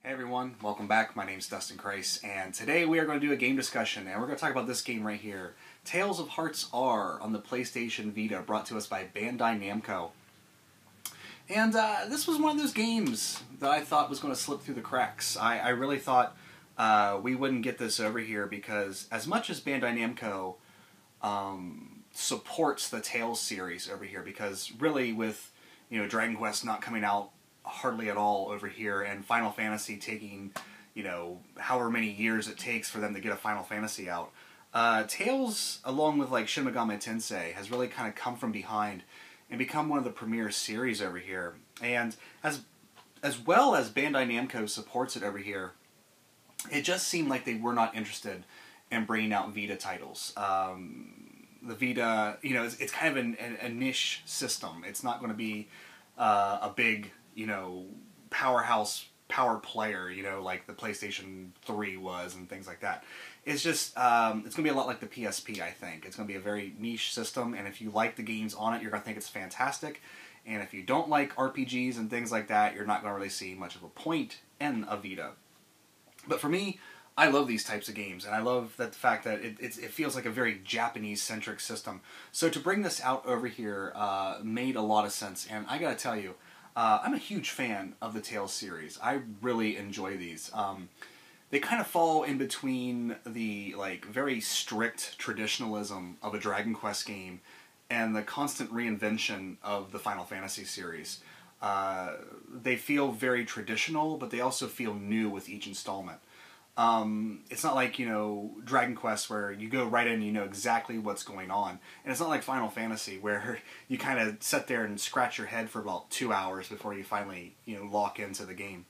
Hey everyone, welcome back. My name's dustinkreis, and today we are going to do a game discussion, and we're going to talk about this game right here, Tales of Hearts R on the PlayStation Vita, brought to us by Bandai Namco. And this was one of those games that I thought was going to slip through the cracks. I really thought we wouldn't get this over here because as much as Bandai Namco supports the Tales series over here, because really with Dragon Quest not coming out hardly at all over here, and Final Fantasy taking, however many years it takes for them to get a Final Fantasy out. Tales, along with like Shin Megami Tensei, has really kind of come from behind and become one of the premier series over here. And as well as Bandai Namco supports it over here, it just seemed like they were not interested in bringing out Vita titles. The Vita, it's kind of a niche system. It's not going to be a big powerhouse power player, like the PlayStation 3 was and things like that. It's just, it's going to be a lot like the PSP, I think. It's going to be a very niche system, and if you like the games on it, you're going to think it's fantastic. And if you don't like RPGs and things like that, you're not going to really see much of a point in a Vita. But for me, I love these types of games, and I love the fact that it feels like a very Japanese-centric system. So to bring this out over here made a lot of sense, and I gotta tell you, I'm a huge fan of the Tales series. I really enjoy these. They kind of fall in between the very strict traditionalism of a Dragon Quest game and the constant reinvention of the Final Fantasy series. They feel very traditional, but they also feel new with each installment. It's not like, Dragon Quest where you go right in and you know exactly what's going on. And it's not like Final Fantasy where you kind of sit there and scratch your head for about 2 hours before you finally, lock into the game.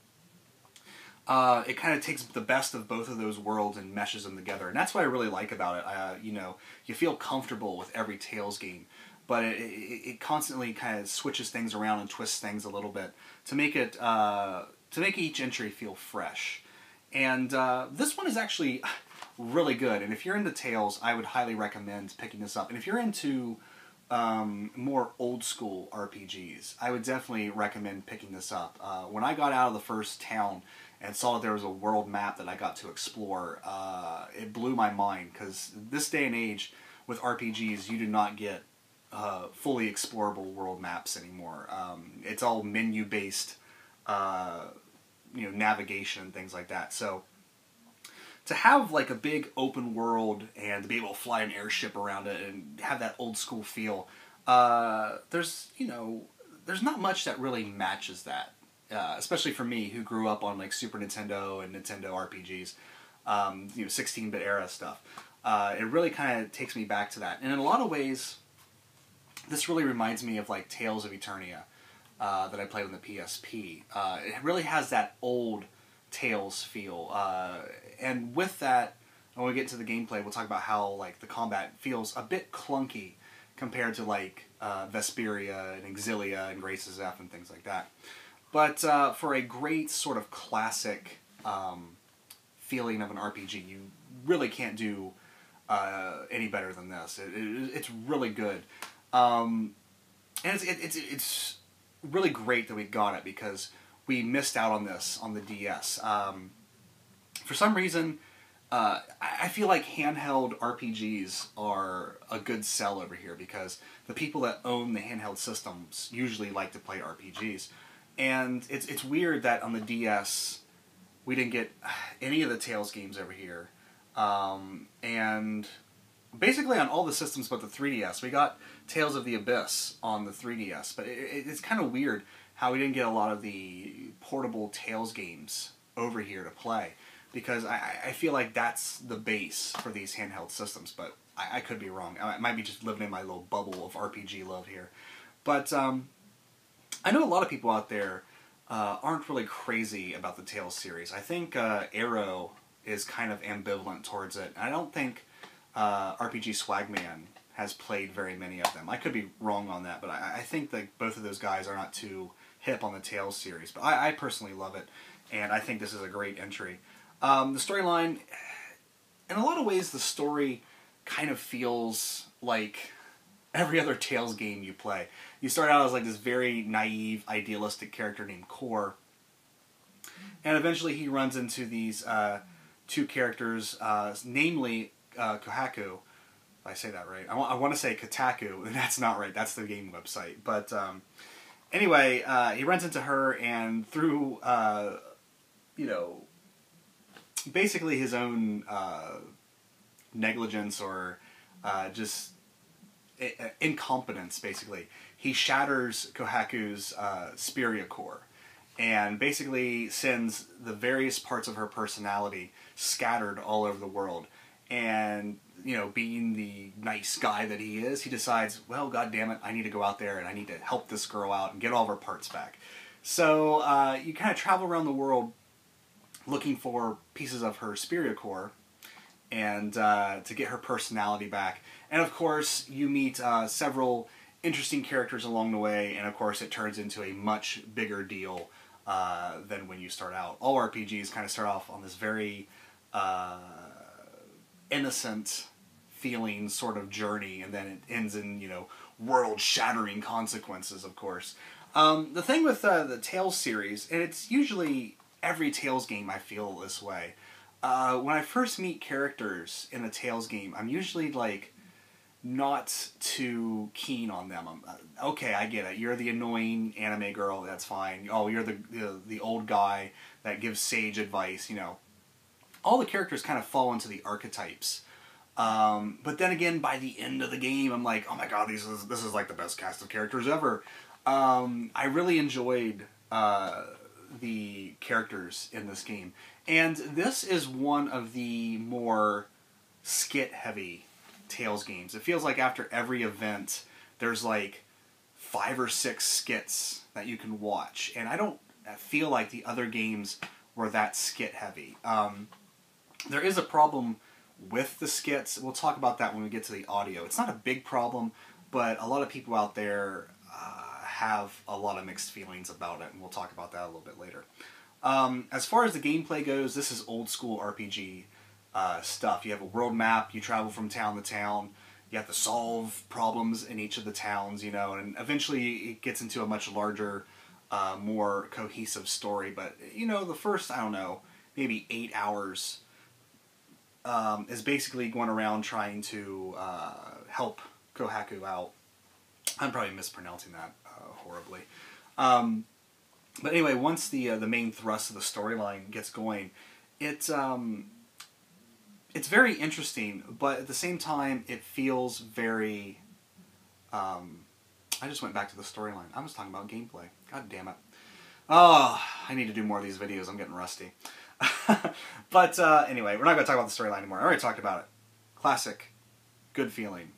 It kind of takes the best of both of those worlds and meshes them together. And that's what I really like about it. You feel comfortable with every Tales game, but it constantly kind of switches things around and twists things a little bit to make it, to make each entry feel fresh. And this one is actually really good, and if you're into Tales, I would highly recommend picking this up. And if you're into more old-school RPGs, I would definitely recommend picking this up. When I got out of the first town and saw that there was a world map that I got to explore, it blew my mind, because this day and age, with RPGs, you do not get fully explorable world maps anymore. It's all menu-based navigation and things like that. So to have like a big open world and to be able to fly an airship around it and have that old school feel, there's not much that really matches that. Especially for me, who grew up on like Super Nintendo and Nintendo RPGs, 16-bit era stuff. It really kind of takes me back to that. And in a lot of ways, this really reminds me of like Tales of Eternia. That I played on the PSP. It really has that old Tales feel, and with that, when we get to the gameplay, we'll talk about how like the combat feels a bit clunky compared to like Vesperia and Exilia and Graces F and things like that. But for a great sort of classic feeling of an RPG, you really can't do any better than this. It's really good, and it's really great that we got it, because we missed out on this on the DS. For some reason, I feel like handheld RPGs are a good sell over here, because the people that own the handheld systems usually like to play RPGs. And it's weird that on the DS we didn't get any of the Tales games over here. And basically on all the systems but the 3DS, we got Tales of the Abyss on the 3DS, but it's kind of weird how we didn't get a lot of the portable Tales games over here to play, because I feel like that's the base for these handheld systems, but I could be wrong. I might be just living in my little bubble of RPG love here. But I know a lot of people out there aren't really crazy about the Tales series. I think Arrow is kind of ambivalent towards it. I don't think RPG Swagman has played very many of them. I could be wrong on that, but I think that both of those guys are not too hip on the Tales series. But I personally love it, and I think this is a great entry. The storyline, in a lot of ways, the story kind of feels like every other Tales game you play. You start out as like this very naive, idealistic character named Core, And eventually he runs into these two characters, namely Kohaku. If I say that right. I want to say Kotaku, and that's not right. That's the game website. But anyway, he runs into her, and through, you know, basically his own negligence or just incompetence, basically, he shatters Kohaku's Spiria core, and basically sends the various parts of her personality scattered all over the world. And, you know, being the nice guy that he is, he decides, well, God damn it, I need to go out there and I need to help this girl out and get all of her parts back. So you kind of travel around the world looking for pieces of her Spiria core and to get her personality back. And of course, you meet several interesting characters along the way, and of course it turns into a much bigger deal than when you start out. All RPGs kind of start off on this very innocent feeling sort of journey, and then it ends in, you know, world-shattering consequences, of course. The thing with the Tales series, and it's usually every Tales game I feel this way, when I first meet characters in a Tales game, I'm usually, like, not too keen on them. Okay, I get it. You're the annoying anime girl, that's fine. Oh, you're the old guy that gives sage advice, you know. All the characters kind of fall into the archetypes. But then again, by the end of the game, I'm like, oh my god, this is like the best cast of characters ever. I really enjoyed the characters in this game. And this is one of the more skit-heavy Tales games. It feels like after every event, there's like 5 or 6 skits that you can watch. And I don't feel like the other games were that skit-heavy. There is a problem with the skits. We'll talk about that when we get to the audio. It's not a big problem, but a lot of people out there have a lot of mixed feelings about it, and we'll talk about that a little bit later. As far as the gameplay goes, this is old school RPG stuff. You have a world map, you travel from town to town, you have to solve problems in each of the towns, you know, and eventually it gets into a much larger, more cohesive story. But, you know, the first, I don't know, maybe 8 hours is basically going around trying to help Kohaku out. I'm probably mispronouncing that horribly. But anyway, once the main thrust of the storyline gets going, it's very interesting, but at the same time, it feels very... I just went back to the storyline. I was talking about gameplay. God damn it. Oh, I need to do more of these videos. I'm getting rusty. But anyway, we're not going to talk about the storyline anymore. I already talked about it. Classic. Good feeling.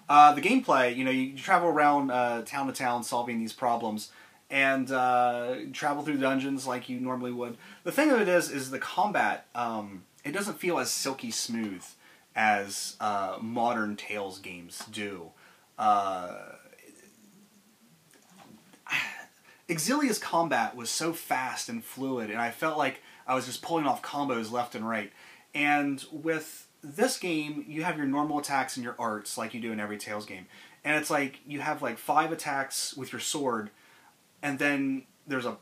The gameplay, you know, you travel around town to town solving these problems, and travel through dungeons like you normally would. The thing of it is the combat, it doesn't feel as silky smooth as modern Tales games do. Exilia's combat was so fast and fluid, and I felt like I was just pulling off combos left and right. And with this game, you have your normal attacks and your arts like you do in every Tales game. And it's like, you have like 5 attacks with your sword, and then there's a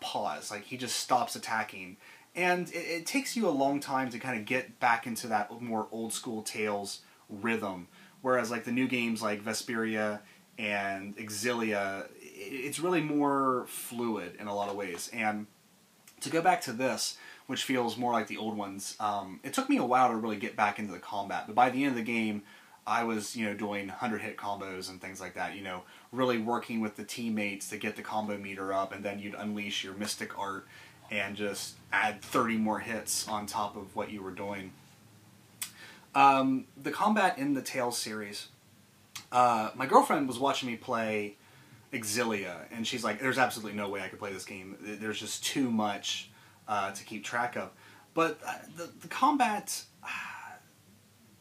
pause. Like, he just stops attacking. And it takes you a long time to kind of get back into that more old school Tales rhythm. Whereas like the new games like Vesperia and Exilia, it's really more fluid in a lot of ways. And to go back to this, which feels more like the old ones, it took me a while to really get back into the combat. But by the end of the game, I was, you know, doing 100-hit combos and things like that, you know, really working with the teammates to get the combo meter up, and then you'd unleash your mystic art and just add 30 more hits on top of what you were doing. The combat in the Tales series, my girlfriend was watching me play Exilia, and she's like, there's absolutely no way I could play this game. There's just too much to keep track of. But the combat,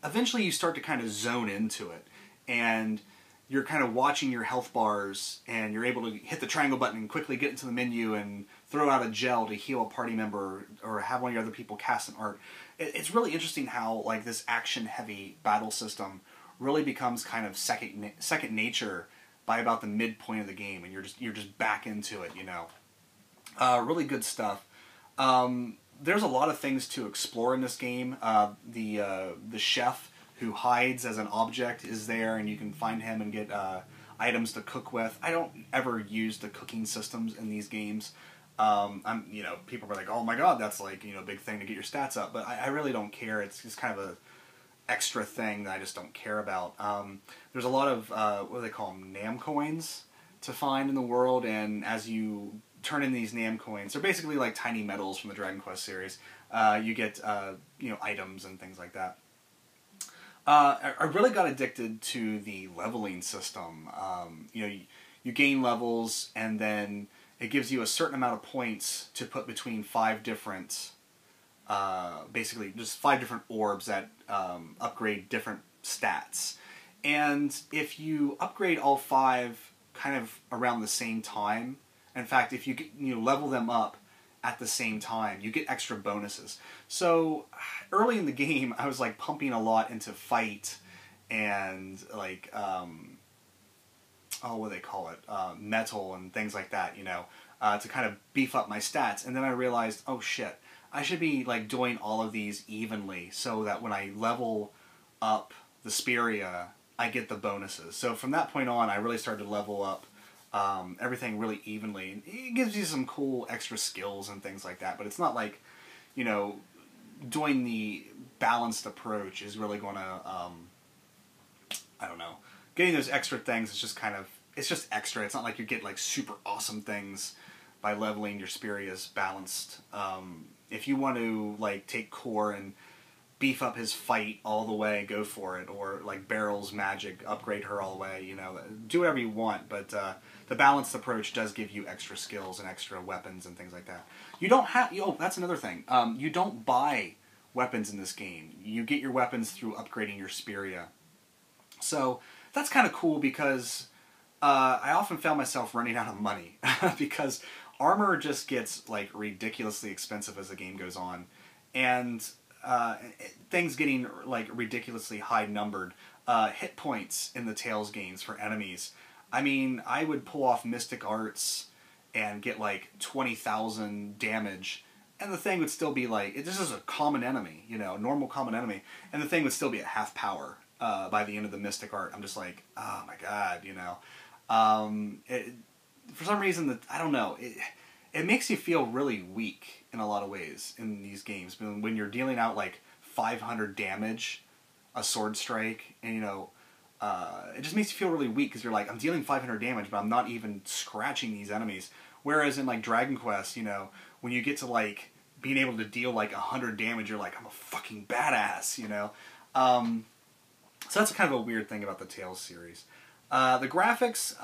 eventually you start to kind of zone into it, and you're kind of watching your health bars, and you're able to hit the triangle button and quickly get into the menu and throw out a gel to heal a party member, or have one of your other people cast an art. It's really interesting how like this action-heavy battle system really becomes kind of second nature by about the midpoint of the game, and you're just back into it, you know. Really good stuff. There's a lot of things to explore in this game. The chef who hides as an object is there, and you can find him and get items to cook with. I don't ever use the cooking systems in these games. People were like, "Oh my god, that's like a big thing to get your stats up," but I really don't care. It's just kind of a extra thing that I just don't care about. There's a lot of what do they call them, Nam coins to find in the world, and as you turn in these Nam coins, they're basically like tiny medals from the Dragon Quest series. You get items and things like that. I really got addicted to the leveling system. You gain levels, and then it gives you a certain amount of points to put between 5 different, basically just 5 different orbs that upgrade different stats. And if you upgrade all 5 kind of around the same time, in fact, if you level them up at the same time, you get extra bonuses. So early in the game, I was like pumping a lot into fight and like what do they call it, metal and things like that, to kind of beef up my stats. And then I realized, oh shit, I should be like doing all of these evenly so that when I level up the Speria, I get the bonuses. So from that point on, I really started to level up everything really evenly. It gives you some cool extra skills and things like that, but it's not like, doing the balanced approach is really going to, I don't know, getting those extra things is just kind of, it's just extra. It's not like you get like super awesome things by leveling your Spiria's balanced. If you want to like take Core and beef up his fight all the way, go for it. Or like Barrel's magic, upgrade her all the way, do whatever you want, but the balanced approach does give you extra skills and extra weapons and things like that. You don't have, that's another thing. You don't buy weapons in this game. You get your weapons through upgrading your Spiria. So that's kind of cool because I often found myself running out of money because armor just gets like ridiculously expensive as the game goes on, and things getting like ridiculously high numbered. Hit points in the Tales games for enemies. I mean, I would pull off Mystic Arts and get like 20,000 damage, and the thing would still be like, this is a common enemy, normal common enemy, and the thing would still be at half power by the end of the Mystic Art. I'm just like, oh my god, for some reason, I don't know, it makes you feel really weak in a lot of ways in these games. When you're dealing out like 500 damage, a sword strike, and it just makes you feel really weak because you're like, I'm dealing 500 damage, but I'm not even scratching these enemies. Whereas in like Dragon Quest, when you get to like being able to deal like 100 damage, you're like, I'm a fucking badass, So that's kind of a weird thing about the Tales series. The graphics,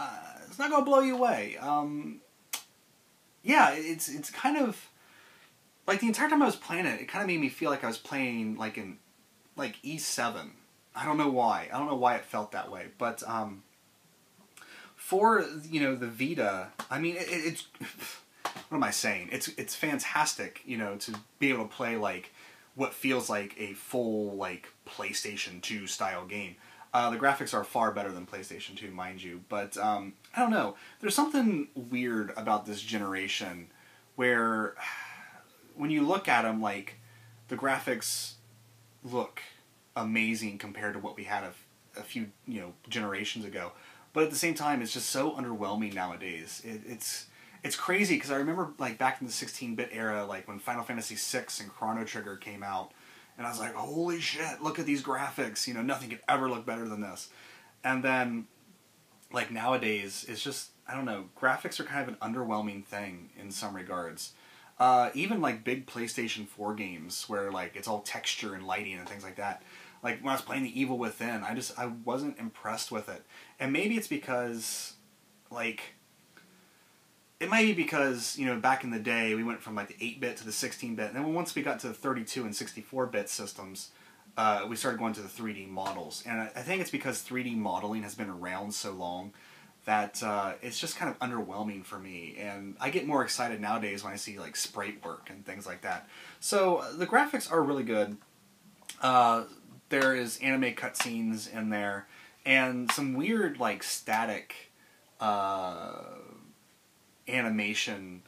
it's not gonna blow you away. Yeah, it's kind of like the entire time I was playing it, it kind of made me feel like I was playing like in like E7. I don't know why. I don't know why it felt that way, but for the Vita, I mean it's what am I saying? It's fantastic, to be able to play like what feels like a full like PlayStation 2 style game. The graphics are far better than PlayStation 2, mind you, but I don't know. There's something weird about this generation where when you look at them, like, the graphics look amazing compared to what we had a few generations ago. But at the same time, it's just so underwhelming nowadays. It's crazy because I remember like back in the 16-bit era, like when Final Fantasy VI and Chrono Trigger came out, and I was like, holy shit, look at these graphics. Nothing could ever look better than this. And then, like, nowadays, it's just, I don't know, graphics are kind of an underwhelming thing in some regards. Even, like, big PlayStation 4 games where, like, it's all texture and lighting and things like that. Like, when I was playing The Evil Within, I wasn't impressed with it. And maybe it's because, like, it might be because, back in the day, we went from like the 8-bit to the 16-bit, and then once we got to the 32 and 64-bit systems, we started going to the 3D models. And I think it's because 3D modeling has been around so long that it's just kind of underwhelming for me. And I get more excited nowadays when I see like sprite work and things like that. So the graphics are really good. There is anime cutscenes in there, and some weird like static animation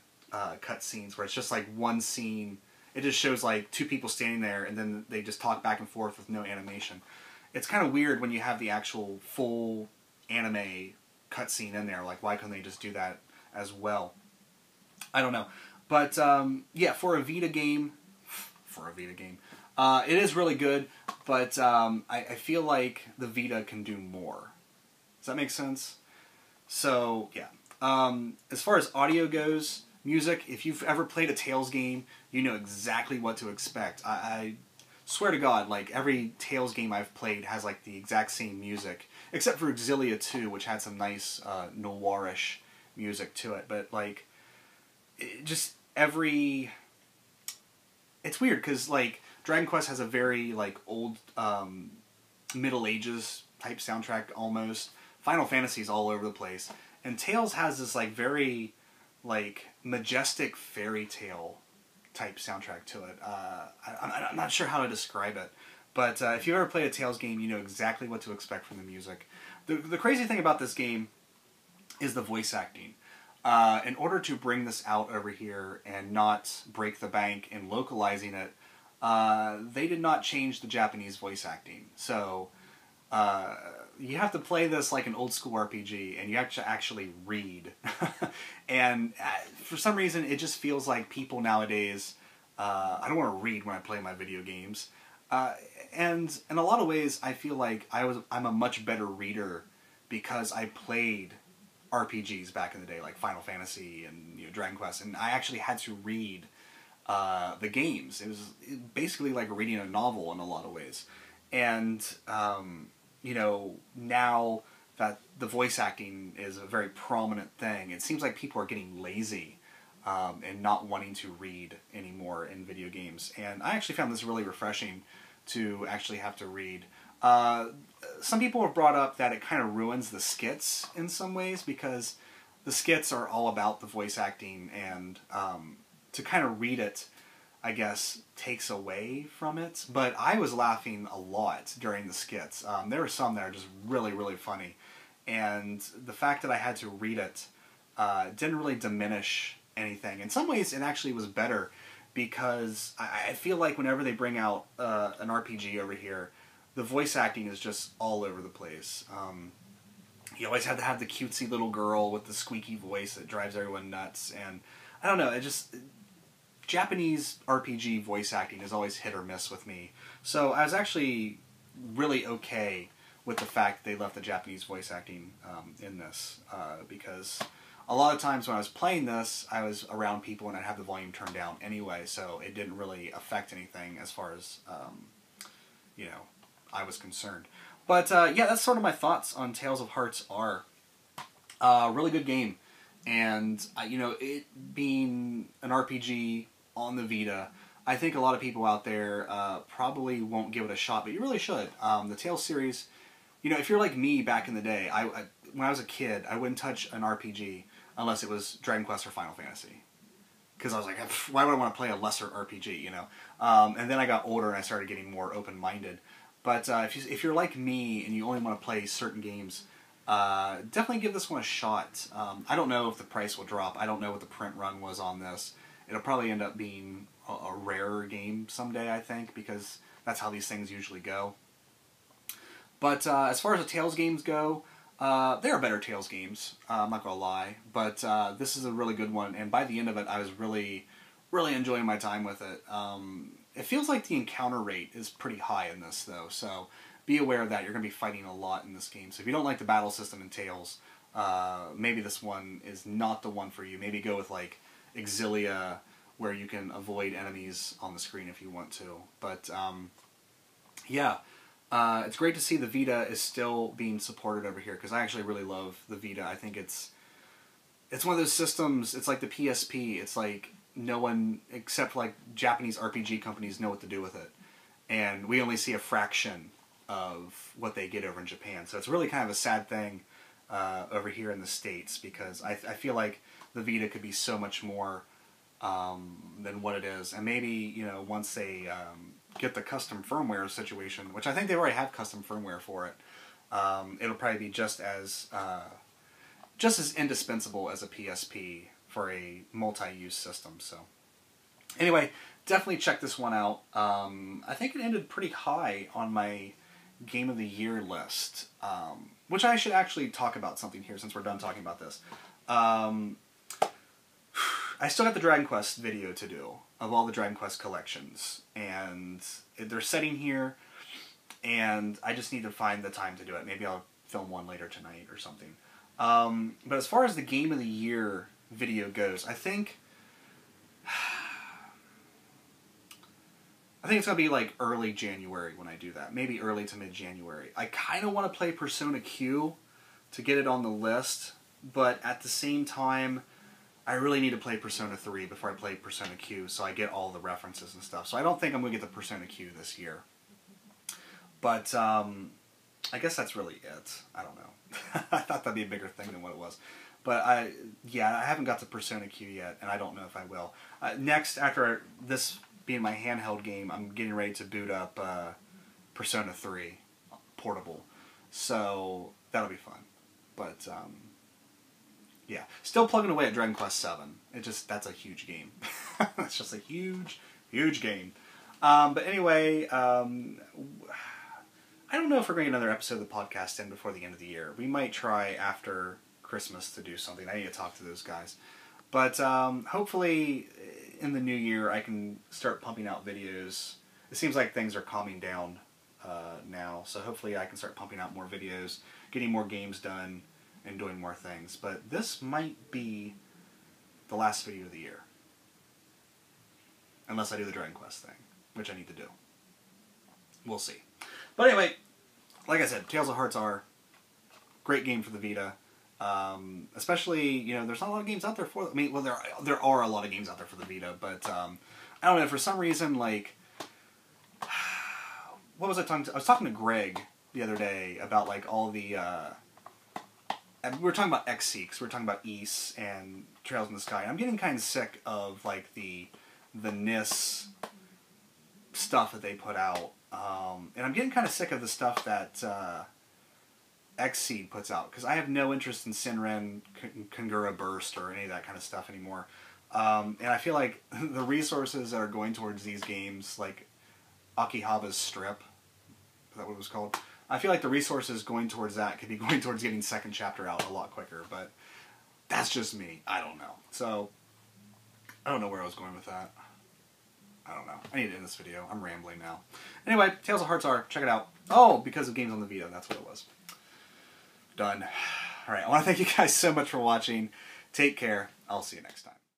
cutscenes where it's just like one scene. It just shows like two people standing there, and then they just talk back and forth with no animation. It's kind of weird when you have the actual full anime cutscene in there. Like, why couldn't they just do that as well? I don't know. But, yeah, for a Vita game, it is really good, but I feel like the Vita can do more. Does that make sense? So, yeah. As far as audio goes, music, if you've ever played a Tales game, you know exactly what to expect. I swear to God, like, every Tales game I've played has, like, the exact same music, except for Exilia 2, which had some nice noirish music to it, but, like, just every... It's weird, because, like, Dragon Quest has a very, like, old, Middle Ages type soundtrack, almost. Final Fantasy's all over the place. And Tales has this, like, very, like, majestic fairy tale type soundtrack to it. I'm not sure how to describe it. But if you've ever played a Tales game, you know exactly what to expect from the music. The crazy thing about this game is the voice acting. In order to bring this out over here and not break the bank in localizing it, they did not change the Japanese voice acting. So you have to play this like an old school RPG, and you have to actually read. And for some reason, it just feels like people nowadays, I don't want to read when I play my video games. And in a lot of ways, I feel like I'm a much better reader because I played RPGs back in the day, like Final Fantasy and Dragon Quest, and I actually had to read the games. It was basically like reading a novel in a lot of ways. And now that the voice acting is a very prominent thing, it seems like people are getting lazy and not wanting to read anymore in video games. And I actually found this really refreshing to actually have to read. Some people have brought up that it kind of ruins the skits in some ways, because the skits are all about the voice acting, and to kind of read it, I guess, takes away from it. But I was laughing a lot during the skits. There were some that are just really, really funny. And the fact that I had to read it didn't really diminish anything. In some ways, it actually was better, because I feel like whenever they bring out an RPG over here, the voice acting is just all over the place. You always have to have the cutesy little girl with the squeaky voice that drives everyone nuts. And I don't know, Japanese RPG voice acting is always hit or miss with me. So I was actually really okay with the fact they left the Japanese voice acting in this, because a lot of times when I was playing this, I was around people and I'd have the volume turned down anyway, so it didn't really affect anything as far as, I was concerned. But, yeah, that's sort of my thoughts on Tales of Hearts R. Really good game. And, it being an RPG on the Vita, I think a lot of people out there probably won't give it a shot, but you really should. The Tales series, if you're like me back in the day, when I was a kid, I wouldn't touch an RPG unless it was Dragon Quest or Final Fantasy. Because I was like, why would I want to play a lesser RPG, And then I got older and I started getting more open-minded. But if you're like me and you only want to play certain games, definitely give this one a shot. I don't know if the price will drop. I don't know what the print run was on this. It'll probably end up being a rarer game someday, I think, because that's how these things usually go. But as far as the Tales games go, there are better Tales games, I'm not going to lie. But this is a really good one, and by the end of it, I was really, really enjoying my time with it. It feels like the encounter rate is pretty high in this, though, so be aware of that. You're going to be fighting a lot in this game. So if you don't like the battle system in Tales, maybe this one is not the one for you. Maybe go with, like, Exilia, where you can avoid enemies on the screen if you want to. But, yeah, it's great to see the Vita is still being supported over here, because I actually really love the Vita. I think it's one of those systems, it's like the PSP. It's like no one, except like Japanese RPG companies, know what to do with it. And we only see a fraction of what they get over in Japan. So it's really kind of a sad thing over here in the States, because I feel like the Vita could be so much more than what it is. And maybe, once they get the custom firmware situation, which I think they already have custom firmware for it, it'll probably be just as indispensable as a PSP for a multi-use system. So anyway, definitely check this one out. I think it ended pretty high on my Game of the Year list, which I should actually talk about something here since we're done talking about this. I still got the Dragon Quest video to do of all the Dragon Quest collections, and they're sitting here, and I just need to find the time to do it. Maybe I'll film one later tonight or something. But as far as the Game of the Year video goes, I think it's going to be like early January when I do that. Maybe early to mid-January. I kind of want to play Persona Q to get it on the list, but at the same time, I really need to play Persona 3 before I play Persona Q, so I get all the references and stuff. So I don't think I'm going to get the Persona Q this year. But I guess that's really it. I don't know. I thought that'd be a bigger thing than what it was. But I haven't got to Persona Q yet, and I don't know if I will. Next, after this being my handheld game, I'm getting ready to boot up Persona 3 portable. So that'll be fun. But yeah, still plugging away at Dragon Quest 7. That's a huge game. It's just a huge, huge game. But anyway, I don't know if we're going to get another episode of the podcast in before the end of the year. We might try after Christmas to do something. I need to talk to those guys. But hopefully in the new year I can start pumping out videos. It seems like things are calming down now, so hopefully I can start pumping out more videos, getting more games done, and doing more things. But this might be the last video of the year. Unless I do the Dragon Quest thing, which I need to do. We'll see. But anyway, like I said, Tales of Hearts are great game for the Vita. Especially, you know, there's not a lot of games out there for... I mean, well, there are a lot of games out there for the Vita, but I don't know, for some reason, like... What was I talking to? I was talking to Greg the other day about, like, all the... we were talking about XC, because we were talking about Ys and Trails in the Sky. And I'm getting kind of sick of, like, the NIS stuff that they put out. And I'm getting kind of sick of the stuff that XC puts out, because I have no interest in Senran, Kangura Burst, or any of that kind of stuff anymore. And I feel like the resources that are going towards these games, like Akihaba's Strip, is that what it was called? I feel like the resources going towards that could be going towards getting second chapter out a lot quicker, but that's just me. I don't know. So, I don't know where I was going with that. I don't know. I need to end this video. I'm rambling now. Anyway, Tales of Hearts are. Check it out. Oh, because of games on the Vita. That's what it was. Done. Alright, I want to thank you guys so much for watching. Take care. I'll see you next time.